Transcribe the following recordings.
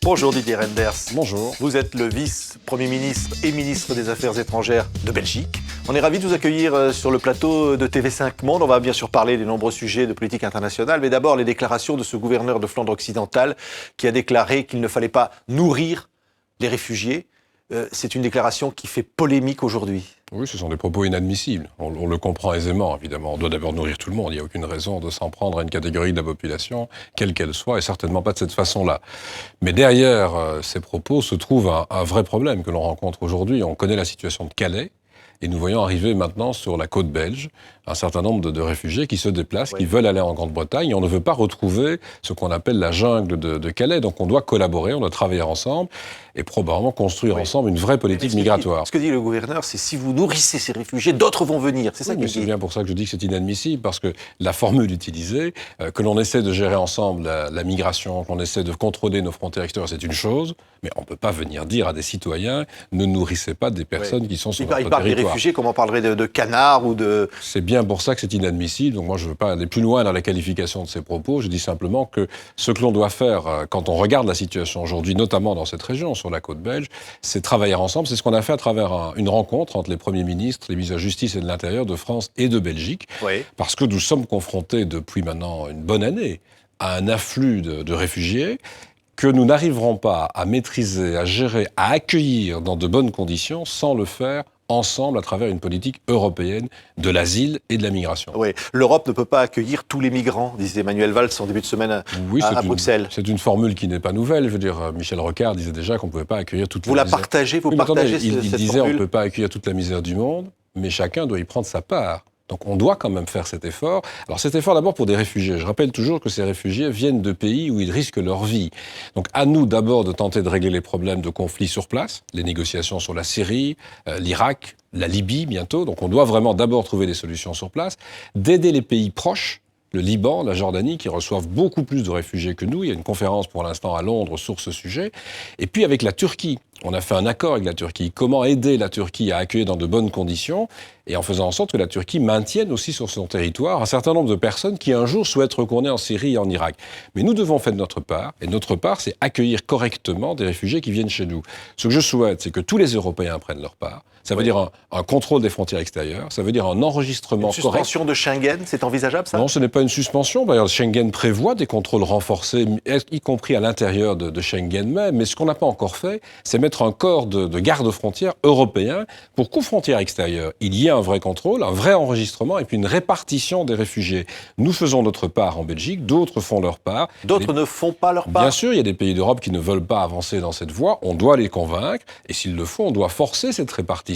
Bonjour Didier Reynders. Bonjour. Vous êtes le vice-premier ministre et ministre des Affaires étrangères de Belgique. On est ravis de vous accueillir sur le plateau de TV5 Monde. On va bien sûr parler des nombreux sujets de politique internationale, mais d'abord les déclarations de ce gouverneur de Flandre occidentale qui a déclaré qu'il ne fallait pas nourrir les réfugiés. C'est une déclaration qui fait polémique aujourd'hui. Oui, ce sont des propos inadmissibles. On le comprend aisément, évidemment. On doit d'abord nourrir tout le monde. Il n'y a aucune raison de s'en prendre à une catégorie de la population, quelle qu'elle soit, et certainement pas de cette façon-là. Mais derrière ces propos se trouve un vrai problème que l'on rencontre aujourd'hui. On connaît la situation de Calais, et nous voyons arriver maintenant sur la côte belge un certain nombre de réfugiés qui se déplacent, qui veulent aller en Grande-Bretagne, et on ne veut pas retrouver ce qu'on appelle la jungle de Calais. Donc on doit collaborer, on doit travailler ensemble, et probablement construire ensemble une vraie politique migratoire. Ce que dit le gouverneur, c'est si vous nourrissez ces réfugiés, d'autres vont venir. C'est ça qu'il dit. C'est bien pour ça que je dis que c'est inadmissible, parce que la formule utilisée, que l'on essaie de gérer ensemble la migration, qu'on essaie de contrôler nos frontières extérieures, c'est une chose, mais on ne peut pas venir dire à des citoyens ne nourrissez pas des personnes qui sont sur notre territoire. Il parle des réfugiés, comme on parlerait de canards ou de... C'est bien pour ça que c'est inadmissible. Donc moi, je ne veux pas aller plus loin dans la qualification de ces propos. Je dis simplement que ce que l'on doit faire quand on regarde la situation aujourd'hui, notamment dans cette région, sur la côte belge, c'est travailler ensemble. C'est ce qu'on a fait à travers une rencontre entre les premiers ministres, les ministres de la Justice et de l'Intérieur de France et de Belgique. Oui. Parce que nous sommes confrontés depuis maintenant une bonne année à un afflux de réfugiés que nous n'arriverons pas à maîtriser, à gérer, à accueillir dans de bonnes conditions sans le faire ensemble à travers une politique européenne de l'asile et de la migration. Oui, l'Europe ne peut pas accueillir tous les migrants, disait Manuel Valls en début de semaine à Bruxelles. C'est une formule qui n'est pas nouvelle. Je veux dire, Michel Rocard disait déjà qu'on ne pouvait pas accueillir toute la misère. Vous partagez il cette disait formule. on ne peut pas accueillir toute la misère du monde, mais chacun doit y prendre sa part. Donc on doit quand même faire cet effort. Alors cet effort d'abord pour des réfugiés. Je rappelle toujours que ces réfugiés viennent de pays où ils risquent leur vie. Donc à nous d'abord de tenter de régler les problèmes de conflits sur place, les négociations sur la Syrie, l'Irak, la Libye bientôt. Donc on doit vraiment d'abord trouver des solutions sur place, d'aider les pays proches, le Liban, la Jordanie, qui reçoivent beaucoup plus de réfugiés que nous. Il y a une conférence pour l'instant à Londres sur ce sujet. Et puis avec la Turquie. On a fait un accord avec la Turquie. Comment aider la Turquie à accueillir dans de bonnes conditions et en faisant en sorte que la Turquie maintienne aussi sur son territoire un certain nombre de personnes qui un jour souhaitent retourner en Syrie et en Irak. Mais nous devons faire notre part. Et notre part, c'est accueillir correctement des réfugiés qui viennent chez nous. Ce que je souhaite, c'est que tous les Européens prennent leur part. Ça veut dire un contrôle des frontières extérieures. Ça veut dire un enregistrement correct. Une suspension de Schengen, c'est envisageable ça ? Non, ce n'est pas une suspension. D'ailleurs, Schengen prévoit des contrôles renforcés, y compris à l'intérieur de Schengen même. Mais ce qu'on n'a pas encore fait, c'est mettre un corps de garde-frontières européens pour qu'aux frontières extérieures, il y ait un vrai contrôle, un vrai enregistrement et puis une répartition des réfugiés. Nous faisons notre part en Belgique, d'autres font leur part. D'autres ne font pas leur part. Bien sûr, il y a des pays d'Europe qui ne veulent pas avancer dans cette voie. On doit les convaincre et s'il le faut, on doit forcer cette répartition.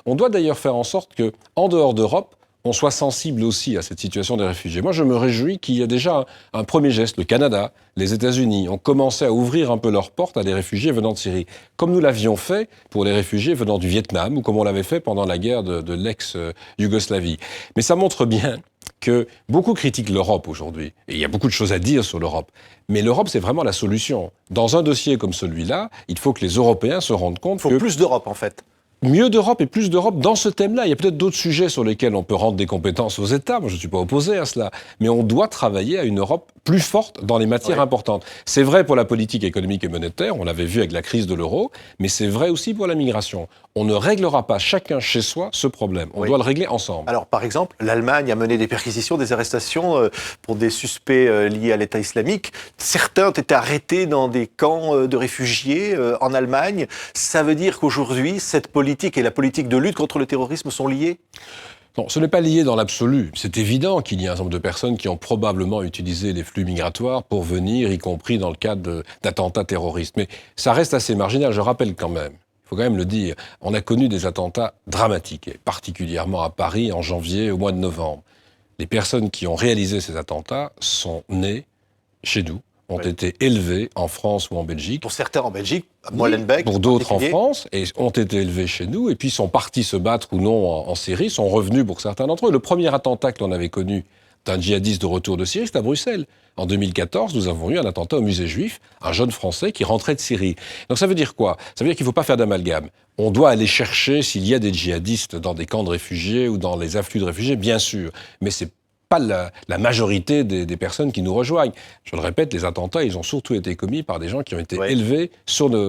On doit d'ailleurs faire en sorte que, en dehors d'Europe, on soit sensible aussi à cette situation des réfugiés. Moi, je me réjouis qu'il y ait déjà un premier geste. Le Canada, les États-Unis ont commencé à ouvrir un peu leurs portes à des réfugiés venant de Syrie, comme nous l'avions fait pour les réfugiés venant du Vietnam ou comme on l'avait fait pendant la guerre de l'ex-Yougoslavie. Mais ça montre bien que beaucoup critiquent l'Europe aujourd'hui. Et il y a beaucoup de choses à dire sur l'Europe. Mais l'Europe, c'est vraiment la solution. Dans un dossier comme celui-là, il faut que les Européens se rendent compte que... Il faut plus d'Europe, en fait. Mieux d'Europe et plus d'Europe dans ce thème-là. Il y a peut-être d'autres sujets sur lesquels on peut rendre des compétences aux États. Moi, je ne suis pas opposé à cela. Mais on doit travailler à une Europe plus forte dans les matières importantes. C'est vrai pour la politique économique et monétaire, on l'avait vu avec la crise de l'euro, mais c'est vrai aussi pour la migration. On ne réglera pas chacun chez soi ce problème. On doit le régler ensemble. Alors, par exemple, l'Allemagne a mené des perquisitions, des arrestations pour des suspects liés à l'État islamique. Certains ont été arrêtés dans des camps de réfugiés en Allemagne. Ça veut dire qu'aujourd'hui, cette politique et la politique de lutte contre le terrorisme sont liées ? Non, ce n'est pas lié dans l'absolu. C'est évident qu'il y a un certain nombre de personnes qui ont probablement utilisé les flux migratoires pour venir, y compris dans le cadre d'attentats terroristes. Mais ça reste assez marginal, je rappelle quand même. Il faut quand même le dire. On a connu des attentats dramatiques, et particulièrement à Paris en janvier, au mois de novembre. Les personnes qui ont réalisé ces attentats sont nées chez nous, ont été élevés en France ou en Belgique. Pour certains en Belgique, à Molenbeek. Pour d'autres en France, et ont été élevés chez nous, et puis sont partis se battre ou non en Syrie, sont revenus pour certains d'entre eux. Le premier attentat que l'on avait connu d'un djihadiste de retour de Syrie, c'était à Bruxelles. En 2014, nous avons eu un attentat au musée juif, un jeune Français qui rentrait de Syrie. Donc ça veut dire quoi ? Ça veut dire qu'il ne faut pas faire d'amalgame. On doit aller chercher s'il y a des djihadistes dans des camps de réfugiés ou dans les afflux de réfugiés, bien sûr. Mais c'est pas la majorité des personnes qui nous rejoignent. Je le répète, les attentats, ils ont surtout été commis par des gens qui ont été élevés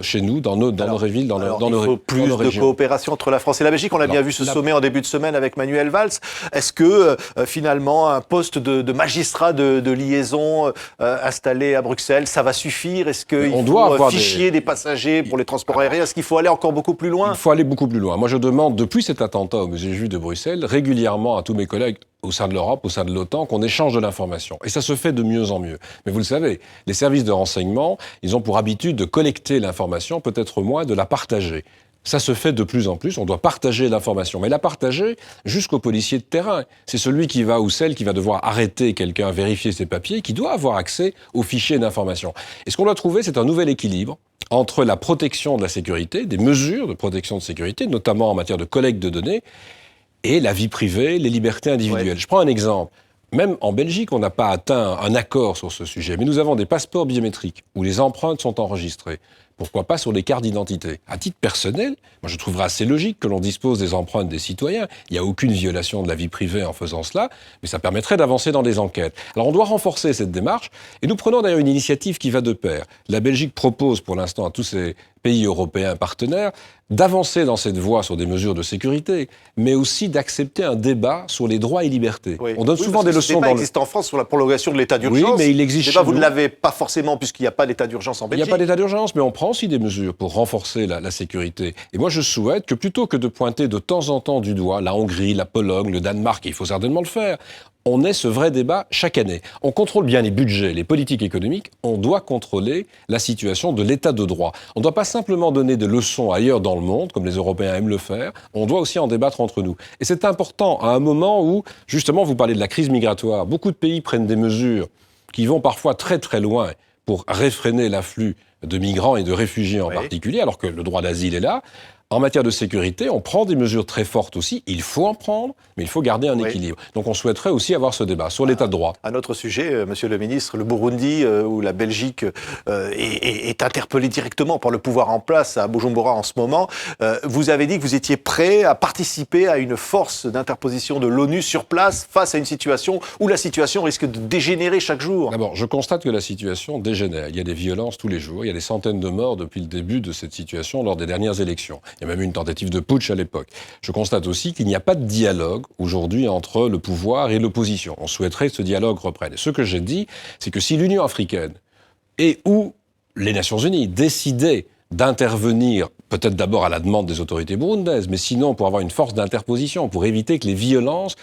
chez nous, dans nos villes, dans nos régions. Il faut plus de coopération entre la France et la Belgique. On a bien vu ce sommet en début de semaine avec Manuel Valls. Est-ce que, finalement, un poste de magistrat de liaison installé à Bruxelles, ça va suffire? Est-ce qu'il faut fichier des passagers pour les transports aériens? Est-ce qu'il faut aller encore beaucoup plus loin? Il faut aller beaucoup plus loin. Moi, je demande, depuis cet attentat au musée juif de Bruxelles, régulièrement à tous mes collègues au sein de l'Europe, au sein de l'OTAN, qu'on échange de l'information. Et ça se fait de mieux en mieux. Mais vous le savez, les services de renseignement, ils ont pour habitude de collecter l'information, peut-être moins de la partager. Ça se fait de plus en plus, on doit partager l'information. Mais la partager jusqu'au policier de terrain. C'est celui qui va ou celle qui va devoir arrêter quelqu'un, vérifier ses papiers, qui doit avoir accès aux fichiers d'information. Et ce qu'on doit trouver, c'est un nouvel équilibre entre la protection de la sécurité, des mesures de protection de sécurité, notamment en matière de collecte de données, et la vie privée, les libertés individuelles. Ouais. Je prends un exemple. Même en Belgique, on n'a pas atteint un accord sur ce sujet, mais nous avons des passeports biométriques où les empreintes sont enregistrées. Pourquoi pas sur les cartes d'identité? À titre personnel, moi je trouverais assez logique que l'on dispose des empreintes des citoyens. Il n'y a aucune violation de la vie privée en faisant cela, mais ça permettrait d'avancer dans des enquêtes. Alors on doit renforcer cette démarche, et nous prenons d'ailleurs une initiative qui va de pair. La Belgique propose pour l'instant à tous ces pays européens partenaires d'avancer dans cette voie sur des mesures de sécurité, mais aussi d'accepter un débat sur les droits et libertés. Oui. On donne souvent des leçons. Ce débat existe en France sur la prolongation de l'état d'urgence. Oui, mais il existe chez nous. Vous ne l'avez pas forcément puisqu'il n'y a pas d'état d'urgence en Belgique. Il n'y a pas d'état d'urgence, mais on prend aussi des mesures pour renforcer la sécurité. Et moi, je souhaite que plutôt que de pointer de temps en temps du doigt la Hongrie, la Pologne, le Danemark, et il faut certainement le faire, on ait ce vrai débat chaque année. On contrôle bien les budgets, les politiques économiques, on doit contrôler la situation de l'état de droit. On ne doit pas simplement donner des leçons ailleurs dans le monde, comme les Européens aiment le faire, on doit aussi en débattre entre nous. Et c'est important à un moment où, justement, vous parlez de la crise migratoire, beaucoup de pays prennent des mesures qui vont parfois très très loin pour réfréner l'afflux de migrants et de réfugiés en particulier, alors que le droit d'asile est là. En matière de sécurité, on prend des mesures très fortes aussi. Il faut en prendre, mais il faut garder un équilibre. Donc on souhaiterait aussi avoir ce débat sur l'état de droit. Un autre sujet, monsieur le ministre, le Burundi, où la Belgique est interpellée directement par le pouvoir en place à Bujumbura en ce moment. Vous avez dit que vous étiez prêt à participer à une force d'interposition de l'ONU sur place face à une situation où la situation risque de dégénérer chaque jour. D'abord, je constate que la situation dégénère. Il y a des violences tous les jours. Il y a des centaines de morts depuis le début de cette situation lors des dernières élections. Il y a même eu une tentative de putsch à l'époque. Je constate aussi qu'il n'y a pas de dialogue aujourd'hui entre le pouvoir et l'opposition. On souhaiterait que ce dialogue reprenne. Et ce que j'ai dit, c'est que si l'Union africaine et ou les Nations unies décidaient d'intervenir, peut-être d'abord à la demande des autorités burundaises, mais sinon pour avoir une force d'interposition, pour éviter que les violences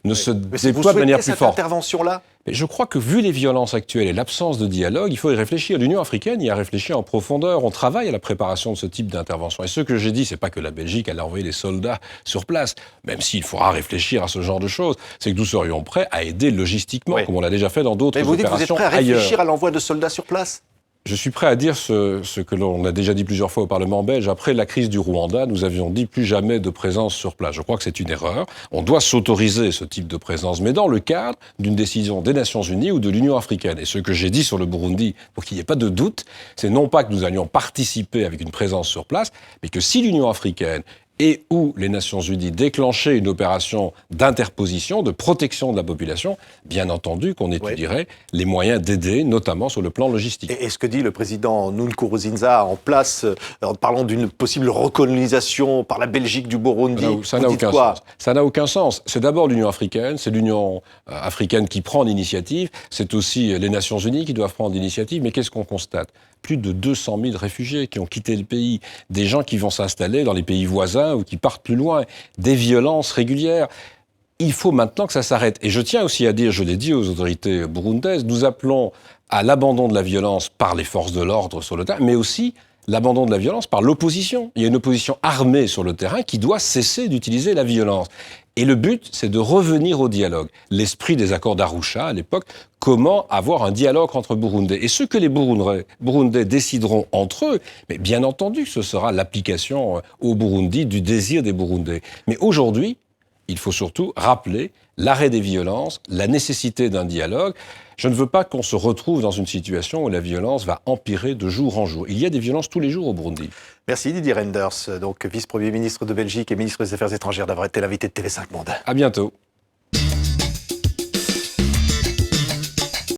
ne se déploient de manière plus forte. Cette intervention-là ? Mais je crois que vu les violences actuelles et l'absence de dialogue, il faut y réfléchir. L'Union africaine y a réfléchi en profondeur. On travaille à la préparation de ce type d'intervention. Et ce que j'ai dit, c'est pas que la Belgique allait envoyer des soldats sur place, même s'il faudra réfléchir à ce genre de choses. C'est que nous serions prêts à aider logistiquement, comme on l'a déjà fait dans d'autres opérations ailleurs. Mais vous dites que vous êtes prêt à réfléchir à l'envoi de soldats sur place ? Je suis prêt à dire ce que l'on a déjà dit plusieurs fois au Parlement belge. Après la crise du Rwanda, nous avions dit plus jamais de présence sur place. Je crois que c'est une erreur. On doit s'autoriser ce type de présence, mais dans le cadre d'une décision des Nations Unies ou de l'Union africaine. Et ce que j'ai dit sur le Burundi, pour qu'il n'y ait pas de doute, c'est non pas que nous allions participer avec une présence sur place, mais que si l'Union africaine et où les Nations Unies déclenchaient une opération d'interposition, de protection de la population, bien entendu qu'on étudierait les moyens d'aider, notamment sur le plan logistique. Et ce que dit le président Nkurunziza en place, en parlant d'une possible recolonisation par la Belgique du Burundi, ça n'a aucun sens. Ça n'a aucun sens. C'est d'abord l'Union africaine, c'est l'Union africaine qui prend l'initiative, c'est aussi les Nations Unies qui doivent prendre l'initiative, mais qu'est-ce qu'on constate ? Plus de 200 000 réfugiés qui ont quitté le pays, des gens qui vont s'installer dans les pays voisins ou qui partent plus loin, des violences régulières. Il faut maintenant que ça s'arrête. Et je tiens aussi à dire, je l'ai dit aux autorités burundaises, nous appelons à l'abandon de la violence par les forces de l'ordre sur le terrain, mais aussi l'abandon de la violence par l'opposition. Il y a une opposition armée sur le terrain qui doit cesser d'utiliser la violence. Et le but, c'est de revenir au dialogue. L'esprit des accords d'Arusha, à l'époque, comment avoir un dialogue entre Burundais. Et ce que les Burundais décideront entre eux, mais bien entendu, ce sera l'application au Burundi du désir des Burundais. Mais aujourd'hui, il faut surtout rappeler l'arrêt des violences, la nécessité d'un dialogue. Je ne veux pas qu'on se retrouve dans une situation où la violence va empirer de jour en jour. Il y a des violences tous les jours au Burundi. Merci Didier Reynders, donc vice-premier ministre de Belgique et ministre des Affaires étrangères, d'avoir été l'invité de TV5 Monde. À bientôt.